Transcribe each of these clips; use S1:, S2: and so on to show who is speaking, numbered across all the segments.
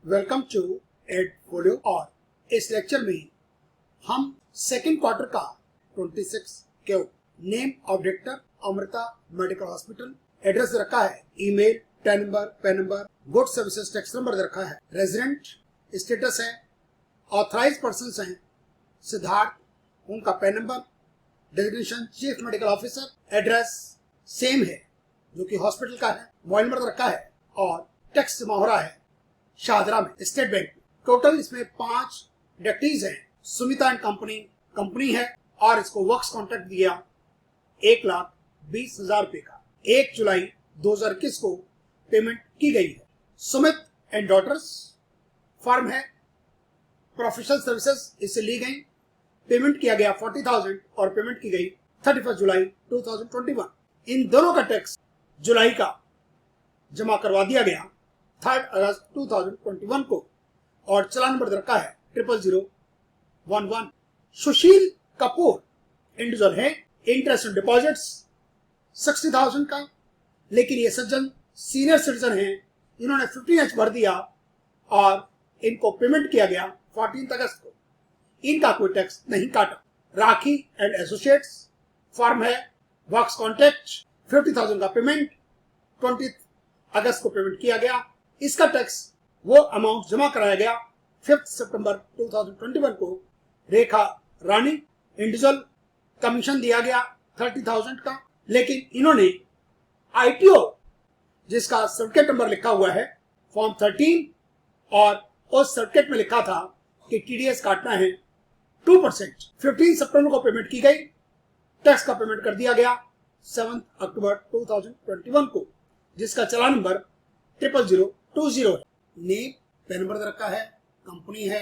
S1: Welcome to एडफोलियो। और इस lecture में हम सेकेंड क्वार्टर का 26 क्यों name of director Amrita medical hospital, address रखा है, email, tan number, pan number, good services tax number रखा है, रेजिडेंट स्टेटस है, ऑथराइज पर्सन हैं सिद्धार्थ, उनका pan number, designation chief medical officer, address same है जो कि हॉस्पिटल का है, मोबाइल नंबर रखा है और टैक्स जमा हो रहा है शाहदरा में स्टेट बैंक में। टोटल इसमें 5 डायरेक्टरीज हैं। सुमिता एंड कंपनी है और इसको वर्क्स कॉन्ट्रैक्ट दिया 1,20,000 रुपए का 1 जुलाई 2021 को पेमेंट की गई है। सुमित एंड डॉटर्स फर्म है, प्रोफेशनल सर्विसेज इससे ली गई, पेमेंट किया गया 40,000 और पेमेंट की गई 31 जुलाई 2021। इन दोनों का टैक्स जुलाई का जमा करवा दिया गया 3 अगस्त 2021 को और चलान नंबर रखा है 00011। सुशील कपूर इंडिविजुअल है, इंटरेस्ट ऑन डिपॉजिट्स 60,000 का, लेकिन ये सज्जन सीनियर सिटीजन हैं, इन्होंने 15H भर दिया और इनको पेमेंट किया गया 14 अगस्त को। इनका कोई टैक्स नहीं काटा। राखी एंड एसोसिएट्स फर्म है, वर्क्स कॉन्ट्रैक्ट 50,000 का पेमेंट 20 अगस्त को पेमेंट किया गया। इसका टैक्स वो अमाउंट जमा कराया गया 5 सितंबर 2021 को। रेखा रानी इंडिविजुअल, कमीशन दिया गया 30,000 का, लेकिन इन्होंने आईटीओ जिसका सर्टिफिकेट नंबर लिखा हुआ है फॉर्म 13 और उस सर्टिफिकेट में लिखा था कि टीडीएस काटना है 2%। 15 सितंबर को पेमेंट की गई, टैक्स का पेमेंट कर दिया गया 7 अक्टूबर 2021 को, जिसका चलान नंबर 00020 है। नेम पैन नंबर रखा है, कंपनी है,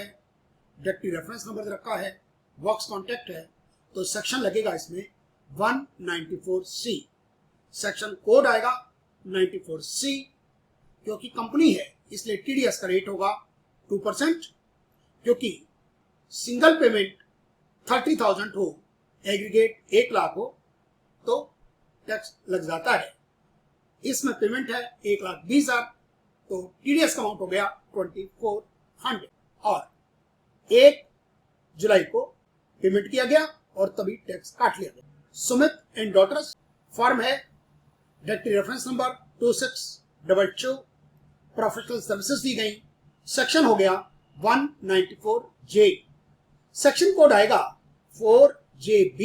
S1: डायरेक्टरी रेफरेंस नंबर रखा है, वर्क्स कॉन्ट्रैक्ट है, तो सेक्शन लगेगा इसमें 194C, सेक्शन कोड आएगा 94C। क्योंकि कंपनी है इसलिए टीडीएस का रेट होगा 2%। क्योंकि सिंगल पेमेंट 30,000 हो, एग्रीगेट 1 लाख हो तो टैक्स लग जाता है। इसमें पेमेंट है 1,20,000, तो टीडीएस का अमाउंट हो गया 2,400 और 1 जुलाई को पेमेंट किया गया और तभी टैक्स काट लिया गया। सुमित एंड डॉटर्स फर्म है, directory reference number 2622, professional services दी गई, सेक्शन हो गया 194J, सेक्शन कोड आएगा 4JB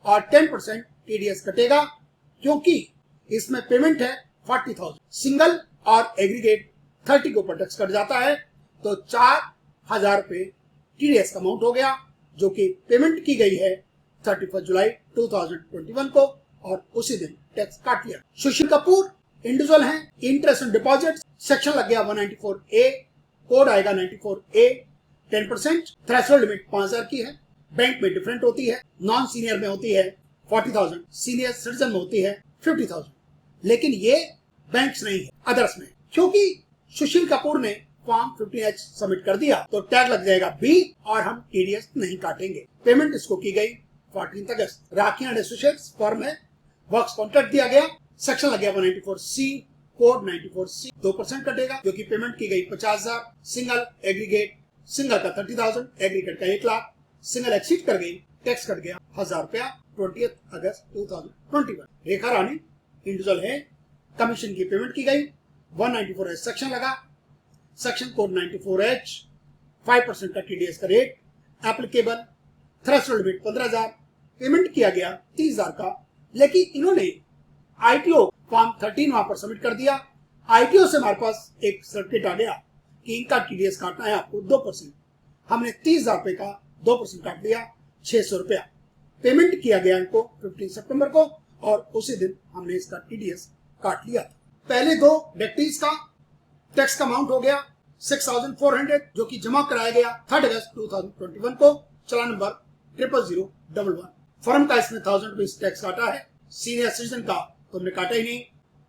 S1: और 10% टीडीएस कटेगा क्योंकि इसमें पेमेंट है 40,000। सिंगल और एग्रीगेट 30 के ऊपर टैक्स कट जाता है, तो 4,000 रुपए टीडीएस का अमाउंट हो गया जो कि पेमेंट की गई है 31 जुलाई 2021 को और उसी दिन टैक्स काट लिया। सुशील कपूर इंडिविजुअल हैं, इंटरेस्ट ऑन डिपॉजिट सेक्शन लग गया 194A, कोड आएगा 94A, 10%, थ्रेशोल्ड लिमिट 5,000 की है। बैंक में डिफरेंट होती है, नॉन सीनियर में होती है 40,000, सीनियर सिटीजन में होती है 50,000, लेकिन ये बैंक्स नहीं है, अदर्स में। क्योंकि सुशील कपूर ने फॉर्म 15H सबमिट कर दिया तो टैग लग जाएगा B और हम टीडीएस नहीं काटेंगे। पेमेंट इसको की गई 14 अगस्त। राखी एंड एसोसिएट्स फर्म है, वर्क्स कॉन्ट्रैक्ट दिया गया, सेक्शन लग गया 194C, कोड 94C, 2% कटेगा जो कि पेमेंट की गई 50,000। सिंगल एग्रीगेट, सिंगल का 30,000, एग्रीगेट का 1 लाख, सिंगल एक्सीड कर गई, टैक्स कट गया 1,000 रुपया 20 अगस्त 2021। रेखा रानी इंडिविजुअल है, कमीशन की पेमेंट की गई 194H सेक्शन लगा, सेक्शन कोड 94H, 5% का टीडीएस का rate applicable, threshold limit 15,000, payment किया गया 30,000 का, लेकिन इन्होंने आईटीओ फॉर्म 13 वहां पर सबमिट कर दिया। आईटीओ से हमारे पास एक सर्टिफिकेट आ गया कि इनका टीडीएस काटना है आपको 2%। हमने 30,000 रुपए का 2% काट दिया, 600 रुपया पेमेंट किया गया इनको 15 सितंबर को और उसी दिन हमने इसका टीडीएस काट लिया था। पहले 2 डायरेक्टरीज का टैक्स का अमाउंट हो गया 6,400 जो कि जमा कराया गया 3 अगस्त 2021 को, चलान नंबर 00011। फर्म का इसमें 1,000 रुपीज टैक्स काटा है, सीनियर सिटीजन का तो हमने काटा ही नहीं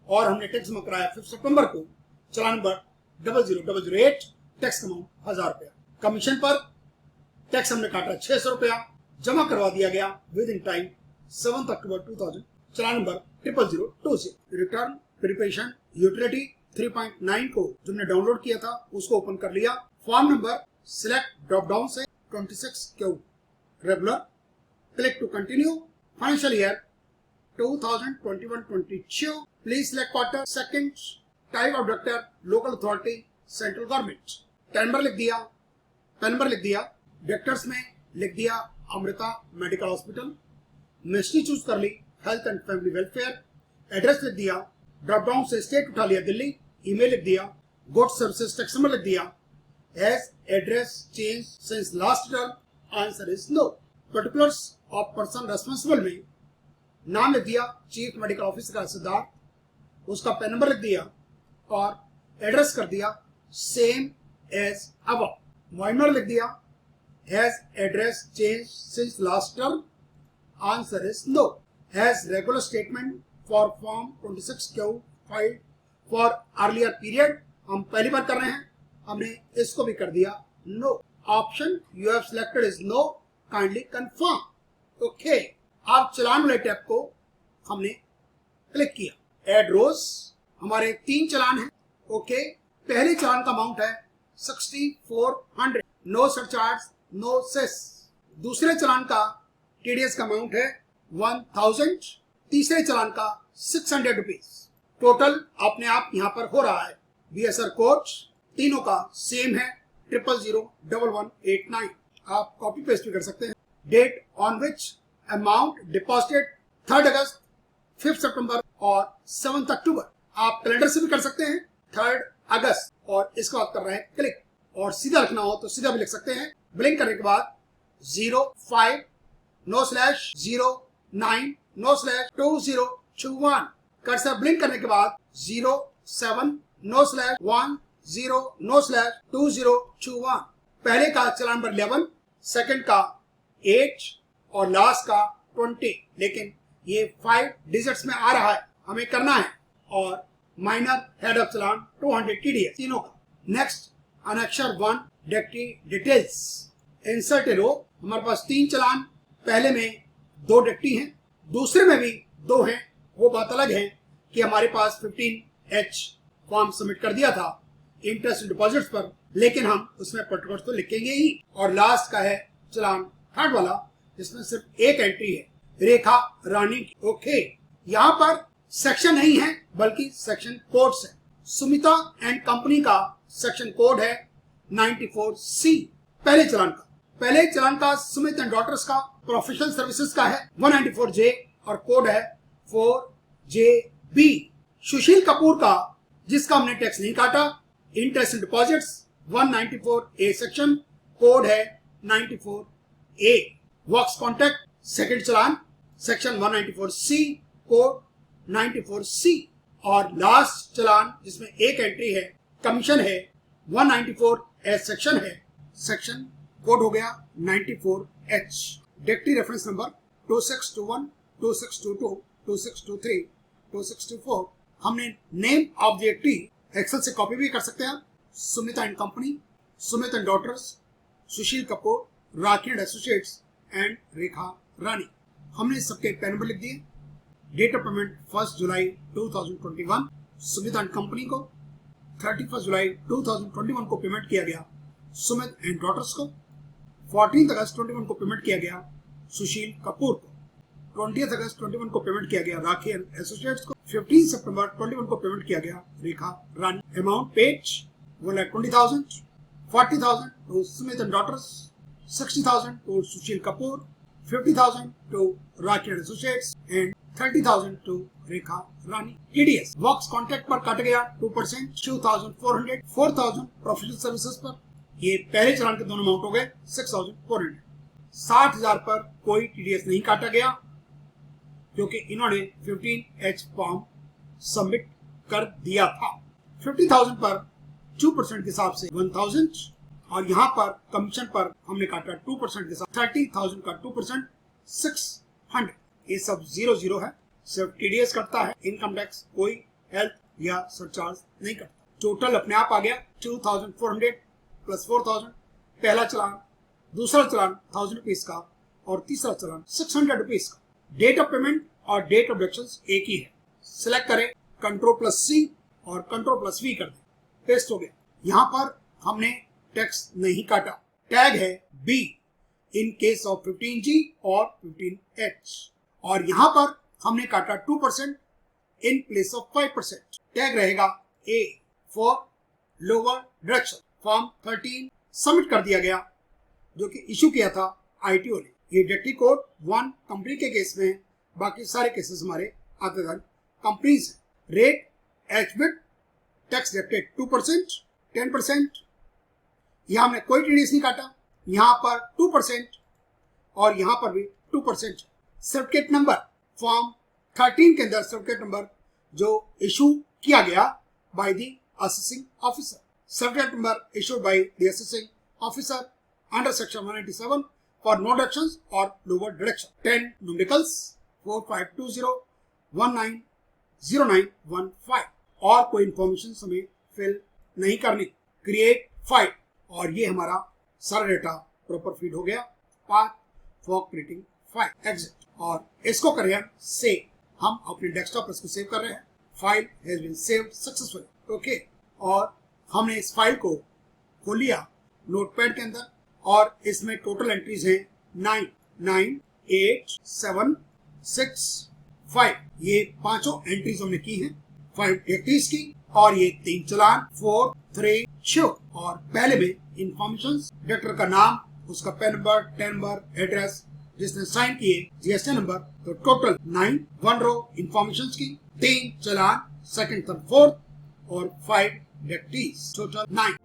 S1: और हमने टैक्स जमा कराया 5 सितंबर को, चलान नंबर 00008, टैक्स अमाउंट 1,000 रुपया। कमीशन पर टैक्स हमने काटा 600 रुपया, जमा करवा दिया गया with in time 7 October 2000, challan number 00020। Return, preparation, utility 3.9 को जो हमने डाउनलोड किया था उसको ओपन कर लिया। Form number select drop down से 26Q regular, click to continue. Financial year 2021-22, please select quarter, second, type of director, local authority, central government. TAN number लिख दिया, पेन नंबर लिख दिया, डायरेक्टर्स में लिख दिया Amrita medical hospital, ministry choose कर ली health and family welfare, address लिख दिया, ड्रॉप डाउन से स्टेट उठा लिया दिल्ली, ईमेल लिख दिया, गुड्स सर्विसेज टैक्स नंबर लिख दिया, has address change since last return, answer is no. Particulars of person responsible में नाम लिख दिया चीफ मेडिकल ऑफिसर सिद्धार्थ, उसका पेन नंबर लिख दिया और एड्रेस कर दिया same as above. Mobile number लिख दिया, has address change since last term, answer is no. Has regular statement for form 26Q filed for earlier period, हम पहली बार कर रहे हैं, हमने इसको भी कर दिया no. Option you have selected is no, kindly confirm. Okay, अब चलान वाले टैब को हमने क्लिक किया। एड रोज, हमारे 3 चलान हैं। ओके, पहले चलान का अमाउंट है 6400, नो सरचार्ज, नो सेस। दूसरे चलान का टीडीएस का अमाउंट है 1000, तीसरे चलान का 600 रुपीज। टोटल अपने आप यहाँ पर हो रहा है। बीएसआर कोड तीनों का सेम है 0001189। आप कॉपी पेस्ट भी कर सकते हैं। Date on which amount deposited 3 अगस्त, 5 सितंबर और 7 अक्टूबर। आप कैलेंडर से भी कर सकते हैं 3 अगस्त और इसके बाद कर रहे हैं क्लिक, और सीधा लिखना हो तो सीधा भी लिख सकते हैं। ब्लिंक करने के बाद 05 no slash 09 no slash 2021, cursor blink करने के बाद 07 नो स्लैश 10 नो स्लैश 2021। पहले का चलान नंबर 11, सेकंड का 8 और लास्ट का 20, लेकिन ये 5 डिजिट्स में आ रहा है, हमें करना है। और minor head of challan 200 TDS तीनों का। Next, annexure 1 directory details, insert a row. हमारे पास 3 चलान, पहले में 2 डायरेक्टरी हैं, दूसरे में भी 2 हैं। वो बात अलग है कि हमारे पास 15H फॉर्म सबमिट कर दिया था इंटरेस्ट डिपॉजिट्स पर, लेकिन हम उसमें पर्टिकुलर तो लिखेंगे ही। और लास्ट का है चलान 3rd वाला, जिसमें सिर्फ एक एंट्री है, रेखा रानी की। ओके, यहाँ पर सेक्शन नहीं है बल्कि सेक्शन कोड्स है। सुमिता एंड कंपनी का सेक्शन कोड है 94C। पहले चलान का सुमित एंड डॉटर्स का प्रोफेशनल सर्विसेज का है 194J और कोड है 4JB। सुशील कपूर का, जिसका हमने टैक्स नहीं काटा, interest and deposits 194A section, code है 94A। वर्क्स कॉन्ट्रैक्ट सेकंड चलान सेक्शन 194C, कोड 94C। और लास्ट चलान जिसमें एक एंट्री है, कमीशन है, 194S सेक्शन है, सेक्शन कोड हो गया 94H। Directory reference number 2621, 2622, 2623, 2624। हमने नेम ऑफ डायरेक्टरी एक्सेल से कॉपी भी कर सकते हैं। Sumita and company, Sumit and daughters, Sushil Kapoor, Rakhi and associates and Rekha Rani. हमने सबके पेन नंबर लिख दिए। डेट ऑफ पेमेंट 1 जुलाई 2021, सुमित एंड कंपनी को। 31 जुलाई 2021 को पेमेंट किया गया सुमित एंड डॉटर्स को। 14 अगस्त 21 को पेमेंट किया गया सुशील कपूर को। 20 अगस्त 21 को पेमेंट किया गया राखी एंड एसोसिएट्स को। 15 सितंबर 21 को पेमेंट किया गया Rekha Rani. Amount paid 1,20,000, 40,000 to Sumit and daughters, 60,000 to Sushil Kapoor, 50,000 to Rakhi and associates and 30,000 to Rekha Rani. TDS works contract पर काट गया 2%, 2,400, 4,000 प्रोफेशनल सर्विसेज पर। ये पहले चलान के दोनों अमाउंट हो गए 6,400। 60,000 पर कोई TDS नहीं काटा गया क्योंकि इन्होंने 15H फॉर्म सबमिट कर दिया था। 50,000 पर 2% के हिसाब से 1,000 और यहाँ पर कमीशन पर हमने काटा 2% के साथ 30,000 का 2% 600। ये सब 0 है, सिर्फ TDS कटता है, इनकम टैक्स कोई हेल्थ या सरचार्ज नहीं करता। टोटल अपने आप आ गया 2,400 प्लस 4,000। पहला चलान, दूसरा चलान 1,000 रुपीज का और तीसरा चलान 600 रुपीज का। डेट ऑफ पेमेंट और डेट ऑफ डिडक्शन एक ही है। सिलेक्ट करें Ctrl+C और Ctrl+V कर दें, पेस्ट हो गया। यहां पर हमने टैक्स नहीं काटा। टैग है B in case of 15G और 15H, और यहां पर हमने काटा 2% इन प्लेस ऑफ 5%। टैग रहेगा A for lower deduction. Form 13 submit कर दिया गया, जो कि इशू किया था ITO ने। ये डिडक्टिव कोड 1 कंपनी के केस में, बाकी सारे केसेस हमारे अदर कंपनीज हैं। Rate HBIT tax deducted 2%, 10%। यहां हमने कोई TDS नहीं काटा। यहां पर 2% और यहां पर भी 2%। सर्टिफिकेट नंबर फॉर्म 13 के अंदर सर्टिफिकेट नंबर जो इशू किया गया by the assessing officer. Certificate number issued by the assessing officer under section 197 for no deductions और लोअर डिडक्शन। 10 न्यूमेरिकल्स 4520190915 और कोई इंफॉर्मेशन हमें फिल नहीं करनी। क्रिएट फाइल, और ये हमारा सारा डेटा प्रॉपर फीड हो गया। Path for creating file, exit, और इसको करें हम सेव। हम अपने डेस्कटॉप पर इसको सेव कर रहे हैं। File has been saved successfully. Okay, और हमने इस फाइल को खोल लिया नोटपैड के अंदर, और इसमें टोटल एंट्रीज हैं 9, 9, 8, 7, 6, 5। ये पांचों एंट्रीज हमने की हैं 5 एक्टिविटीज की, और ये 3 चालान 4, 3 शो। और पहले में इंफॉर्मेशन, डायरेक्टर का नाम, उसका पेन नंबर, 10 नंबर, एड्रेस, जिसने साइन किए, GST नंबर। तो टोटल 9, 1 रो इंफॉर्मेशन की, 3 चालान, सेकंड, थर्ड, फोर्थ, और 5 एक्टिविटीज, टोटल 9।